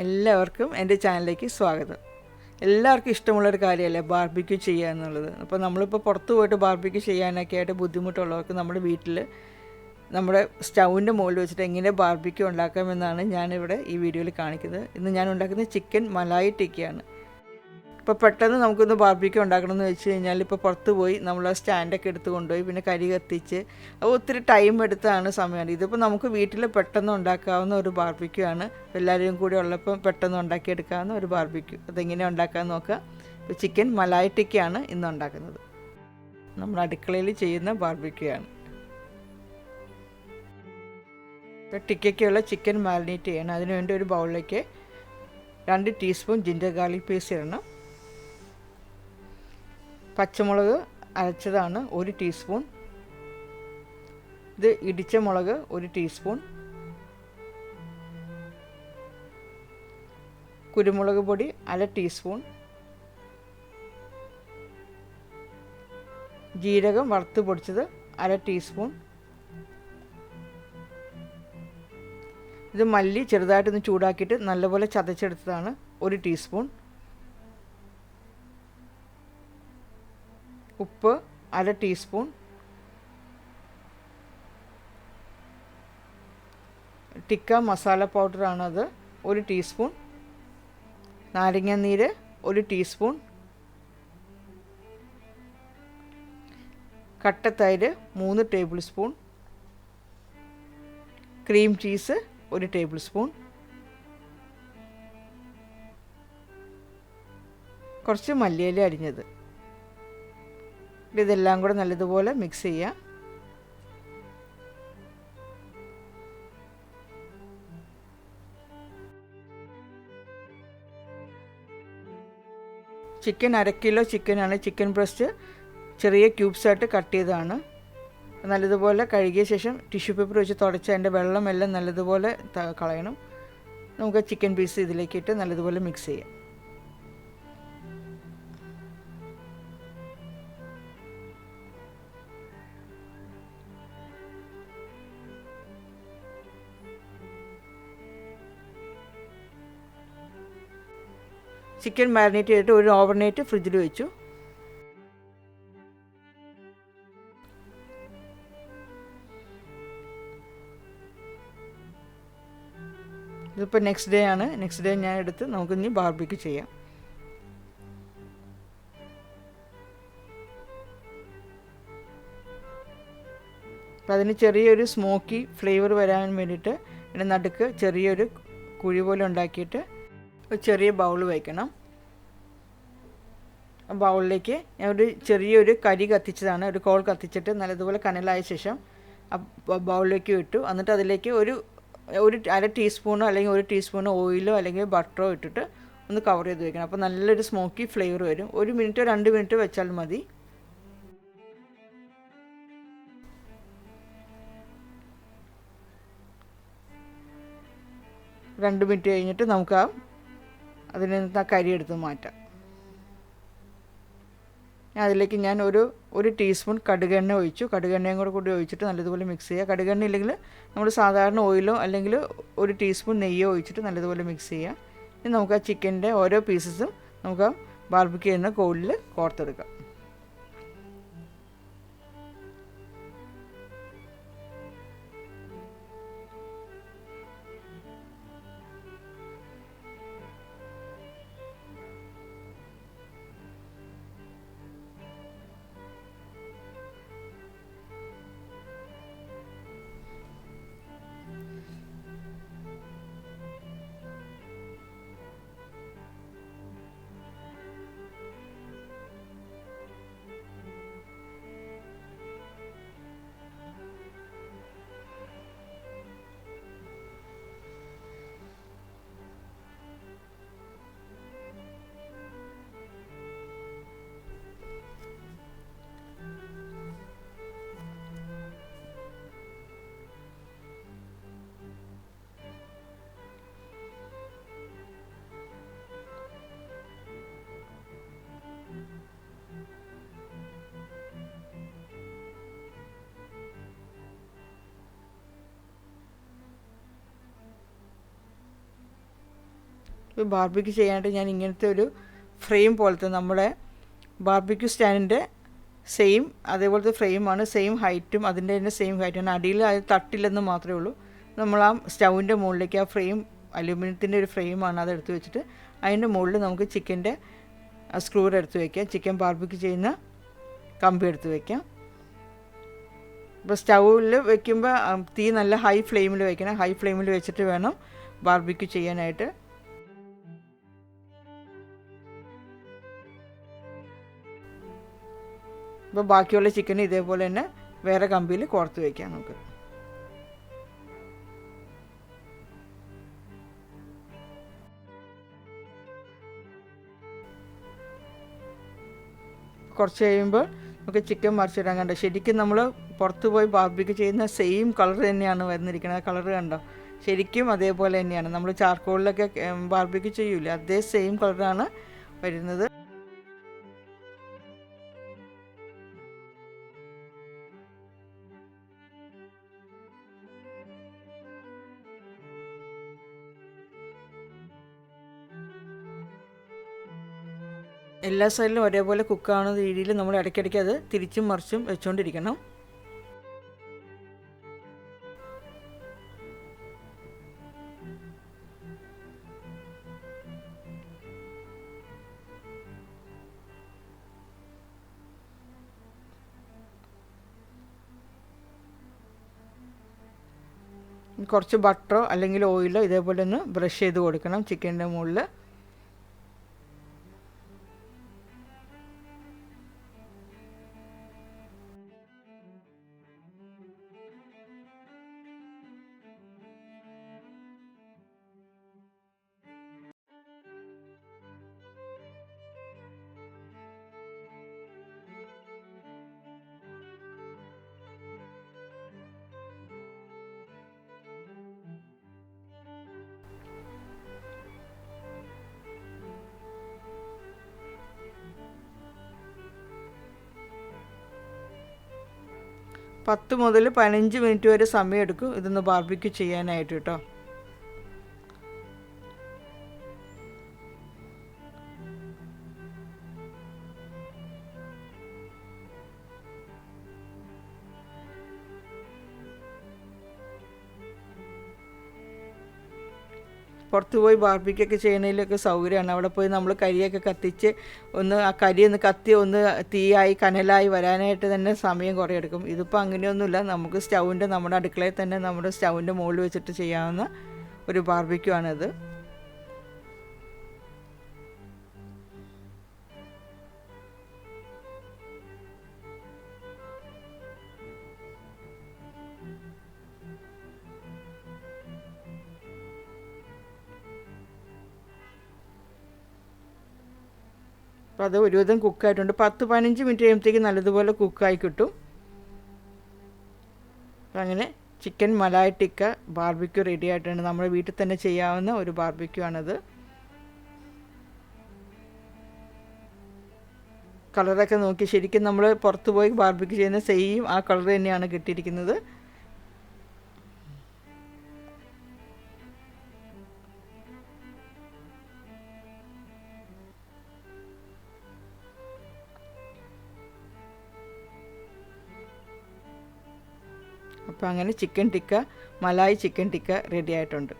എല്ലാവർക്കും എൻ്റെ ചാനലിലേക്ക് സ്വാഗതം. എല്ലാവർക്കും ഇഷ്ടമുള്ളൊരു കാര്യമല്ലേ ബാർബിക്യൂ ചെയ്യുക എന്നുള്ളത്. അപ്പോൾ നമ്മളിപ്പോൾ പുറത്ത് പോയിട്ട് ബാർബിക്യൂ ചെയ്യാനൊക്കെ ആയിട്ട് ബുദ്ധിമുട്ടുള്ളവർക്ക് നമ്മുടെ വീട്ടിൽ നമ്മുടെ സ്റ്റൗവിൻ്റെ മുകളിൽ വെച്ചിട്ട് എങ്ങനെ ബാർബിക്യൂ ഉണ്ടാക്കാമെന്നാണ് ഞാനിവിടെ ഈ വീഡിയോയിൽ കാണിക്കുന്നത്. ഇന്ന് ഞാൻ ഉണ്ടാക്കുന്നത് ചിക്കൻ മലായി ടിക്കയാണ്. ഇപ്പോൾ പെട്ടെന്ന് നമുക്കൊന്ന് ബാർബിക്യൂ ഉണ്ടാക്കണമെന്ന് വെച്ച് കഴിഞ്ഞാൽ ഇപ്പോൾ പുറത്ത് പോയി നമ്മൾ സ്റ്റാൻഡൊക്കെ എടുത്ത് കൊണ്ടുപോയി പിന്നെ കരി കത്തിച്ച് അത് ഒത്തിരി ടൈം എടുത്താണ് സമയമാണ്. ഇതിപ്പോൾ നമുക്ക് വീട്ടിൽ പെട്ടെന്ന് ഉണ്ടാക്കാവുന്ന ഒരു ബാർബിക്യൂ ആണ്. എല്ലാവരും കൂടി ഉള്ളപ്പോൾ പെട്ടെന്ന് ഉണ്ടാക്കിയെടുക്കാവുന്ന ഒരു ബാർബിക്യൂ. അതെങ്ങനെയാണ് ഉണ്ടാക്കാമെന്ന് നോക്കാം. ഇപ്പോൾ ചിക്കൻ മലായി ടിക്കയാണ് ഇന്ന് ഉണ്ടാക്കുന്നത്. നമ്മൾ അടുക്കളയിൽ ചെയ്യുന്ന ബാർബിക്യൂ ആണ്. ഇപ്പോൾ ടിക്കയ്ക്കുള്ള ചിക്കൻ മാരിനേറ്റ് ചെയ്യണം. അതിനുവേണ്ടി ഒരു ബൗളിലേക്ക് 2 ടീസ്പൂൺ ജിഞ്ചർ ഗാർലിക് പേസ്റ്റ് ഇടണം. പച്ചമുളക് അരച്ചതാണ് 1 ടീസ്പൂൺ. ഇത് ഇടിച്ച മുളക് 1 ടീസ്പൂൺ. കുരുമുളക് പൊടി 1/2 ടീസ്പൂൺ. ജീരകം വറുത്ത് പൊടിച്ചത് 1/2 ടീസ്പൂൺ. ഇത് മല്ലി ചെറുതായിട്ടൊന്ന് ചൂടാക്കിയിട്ട് നല്ലപോലെ ചതച്ചെടുത്തതാണ് 1 ടീസ്പൂൺ. ഉപ്പ് 1/2 ടീസ്പൂൺ. ടിക്ക മസാല പൗഡറാണത് 1 ടീസ്പൂൺ. നാരങ്ങാനീര് 1 ടീസ്പൂൺ. കട്ടത്തൈര് 3 tablespoon. Cream cheese 1 tablespoon. കുറച്ച് മല്ലിയില അരിഞ്ഞത്. ഇതെല്ലാം കൂടെ നല്ലതുപോലെ മിക്സ് ചെയ്യുക. ചിക്കൻ 1/2 കിലോ ചിക്കനാണ്. ചിക്കൻ ബ്രസ്റ്റ് ചെറിയ ക്യൂബ്സായിട്ട് കട്ട് ചെയ്തതാണ്. നല്ലതുപോലെ കഴുകിയ ശേഷം ടിഷ്യൂ പേപ്പർ വെച്ച് തുടച്ച് അതിൻ്റെ വെള്ളമെല്ലാം നല്ലതുപോലെ കളയണം. നമുക്ക് ചിക്കൻ പീസ് ഇതിലേക്ക് ഇട്ട് നല്ലതുപോലെ മിക്സ് ചെയ്യാം. ചിക്കൻ മാരിനേറ്റ് ചെയ്തിട്ട് ഒരു ഓവർനൈറ്റ് ഫ്രിഡ്ജിൽ വെച്ചു. ഇതിപ്പോൾ നെക്സ്റ്റ് ഡേ ആണ്. നെക്സ്റ്റ് ഡേ ഞാൻ എടുത്ത് നമുക്കിനി ബാർബിക്യൂ ചെയ്യാം. അപ്പം അതിന് ചെറിയൊരു സ്മോക്കി ഫ്ലേവർ വരാൻ വേണ്ടിയിട്ട് ഇതിൻ്റെ നടുക്ക് ചെറിയൊരു കുഴി പോലെ ഉണ്ടാക്കിയിട്ട് ഒരു ചെറിയ ബൗൾ വയ്ക്കണം. ആ ബൗളിലേക്ക് ഞാൻ ചെറിയൊരു കരി കത്തിച്ചതാണ്. ഒരു കോൾ കത്തിച്ചിട്ട് നല്ലതുപോലെ കനലായ ശേഷം ആ ബൗളിലേക്ക് ഇട്ടു. എന്നിട്ട് അതിലേക്ക് ഒരു 1/2 ടീസ്പൂണോ അല്ലെങ്കിൽ 1 ടീസ്പൂണോ ഓയിലോ അല്ലെങ്കിൽ ബട്ടറോ ഇട്ടിട്ട് ഒന്ന് കവർ ചെയ്ത് വെക്കണം. അപ്പോൾ നല്ലൊരു സ്മോക്കി ഫ്ലേവർ വരും. 1 മിനിറ്റോ 2 മിനിറ്റോ വെച്ചാൽ മതി. രണ്ട് മിനിറ്റ് കഴിഞ്ഞിട്ട് നമുക്ക് അതിൽ നിന്ന് ആ കരി എടുത്ത് മാറ്റാം. അതിലേക്ക് ഞാൻ ഒരു ടീസ്പൂൺ കടുകെണ്ണ ഒഴിച്ചു. കടുകെണ്ണയും കൂടി ഒഴിച്ചിട്ട് നല്ലതുപോലെ മിക്സ് ചെയ്യുക. കടുകെണ്ണ ഇല്ലെങ്കിൽ നമ്മൾ സാധാരണ ഓയിലോ അല്ലെങ്കിൽ 1 ടീസ്പൂൺ നെയ്യോ ഒഴിച്ചിട്ട് നല്ലതുപോലെ മിക്സ് ചെയ്യുക. ഇനി നമുക്ക് ആ ചിക്കൻ്റെ ഓരോ പീസസും നമുക്ക് ബാർബിക്യൂ ചെയ്യുന്ന കോലിൽ കോർത്തെടുക്കാം. ഇപ്പോൾ ബാർബിക്യൂ ചെയ്യാനായിട്ട് ഞാൻ ഇങ്ങനത്തെ ഒരു ഫ്രെയിം പോലത്തെ നമ്മുടെ ബാർബിക്യൂ സ്റ്റാൻഡിൻ്റെ സെയിം അതേപോലത്തെ ഫ്രെയിമാണ്, സെയിം ഹൈറ്റും അതിൻ്റെ തന്നെ സെയിം ഹൈറ്റാണ്. അടിയിൽ അത് തട്ടില്ലെന്ന് മാത്രമേ ഉള്ളൂ. നമ്മൾ ആ സ്റ്റൗവിൻ്റെ മുകളിലേക്ക് ആ ഫ്രെയിം അലൂമിനിയത്തിൻ്റെ ഒരു ഫ്രെയിമാണ്, അതെടുത്ത് വെച്ചിട്ട് അതിൻ്റെ മുകളിൽ നമുക്ക് ചിക്കൻ്റെ സ്ക്രൂർ എടുത്ത് വയ്ക്കാം, ചിക്കൻ ബാർബിക്യൂ ചെയ്യുന്ന കമ്പി എടുത്ത് വയ്ക്കാം. ഇപ്പോൾ സ്റ്റൗവിൽ വെക്കുമ്പോൾ തീ നല്ല ഹൈ ഫ്ലെയിമിൽ വയ്ക്കണം. ഹൈ ഫ്ലെയിമിൽ വെച്ചിട്ട് വേണം ബാർബിക്യൂ ചെയ്യാനായിട്ട്. ഇപ്പോൾ ബാക്കിയുള്ള ചിക്കൻ ഇതേപോലെ തന്നെ വേറെ കമ്പിയിൽ കോർത്ത് വയ്ക്കാം നമുക്ക്. കുറച്ച് കഴിയുമ്പോൾ നമുക്ക് ചിക്കൻ മറിച്ചിടാൻ കണ്ടോ. ശരിക്കും നമ്മൾ പുറത്ത് പോയി ബാർബിക്യൂ ചെയ്യുന്ന സെയിം കളർ തന്നെയാണ് വന്നിരിക്കുന്നത്. കളർ കണ്ടോ, ശരിക്കും അതേപോലെ തന്നെയാണ്. നമ്മൾ ചാർക്കോളിലൊക്കെ ബാർബിക്യൂ ചെയ്യൂലേ, അതേ സെയിം കളറാണ് വരുന്നത്. എല്ലാ സൈഡിലും ഒരേപോലെ കുക്കാവുന്ന രീതിയിൽ നമ്മൾ ഇടയ്ക്കിടയ്ക്ക് അത് തിരിച്ചും മറിച്ചും വെച്ചുകൊണ്ടിരിക്കണം. കുറച്ച് ബട്ടറോ അല്ലെങ്കിൽ ഓയിലോ ഇതേപോലെ ഒന്ന് ബ്രഷ് ചെയ്ത് കൊടുക്കണം ചിക്കൻ്റെ മുകളിൽ. പത്ത് മുതൽ 15 മിനിറ്റ് വരെ സമയമെടുക്കും ഇതൊന്ന് ബാർബിക്യൂ ചെയ്യാനായിട്ട് കേട്ടോ. പുറത്ത് പോയി ബാർബിക്യൂ ഒക്കെ ചെയ്യണതിലൊക്കെ സൗകര്യമാണ്. അവിടെ പോയി നമ്മൾ കരിയൊക്കെ കത്തിച്ച് ഒന്ന് ആ കരി ഒന്ന് കത്തി ഒന്ന് തീയായി കനലായി വരാനായിട്ട് തന്നെ സമയം കുറേ എടുക്കും. ഇതിപ്പോൾ അങ്ങനെയൊന്നുമില്ല. നമുക്ക് സ്റ്റൗവിൻ്റെ നമ്മുടെ അടുക്കളയിൽ തന്നെ നമ്മുടെ സ്റ്റൗവിൻ്റെ മുകളിൽ വെച്ചിട്ട് ചെയ്യാവുന്ന ഒരു ബാർബിക്യൂ ആണിത്. അപ്പോൾ അത് ഒരുവിധം കുക്കായിട്ടുണ്ട്. 10-15 മിനിറ്റ് കഴിയുമ്പോഴത്തേക്ക് നല്ലതുപോലെ കുക്കായി കിട്ടും. അപ്പം അങ്ങനെ chicken malai tikka barbecue ready ആയിട്ടുണ്ട്. നമ്മുടെ വീട്ടിൽ തന്നെ ചെയ്യാവുന്ന ഒരു ബാർബിക്യൂ ആണത്. കളറൊക്കെ നോക്കി ശരിക്കും നമ്മൾ പുറത്ത് പോയി ബാർബിക്യൂ ചെയ്യുന്ന സെയിം ആ കളർ തന്നെയാണ് കിട്ടിയിരിക്കുന്നത്. അപ്പോൾ അങ്ങനെ chicken tikka malai chicken tikka ready ആയിട്ടുണ്ട്.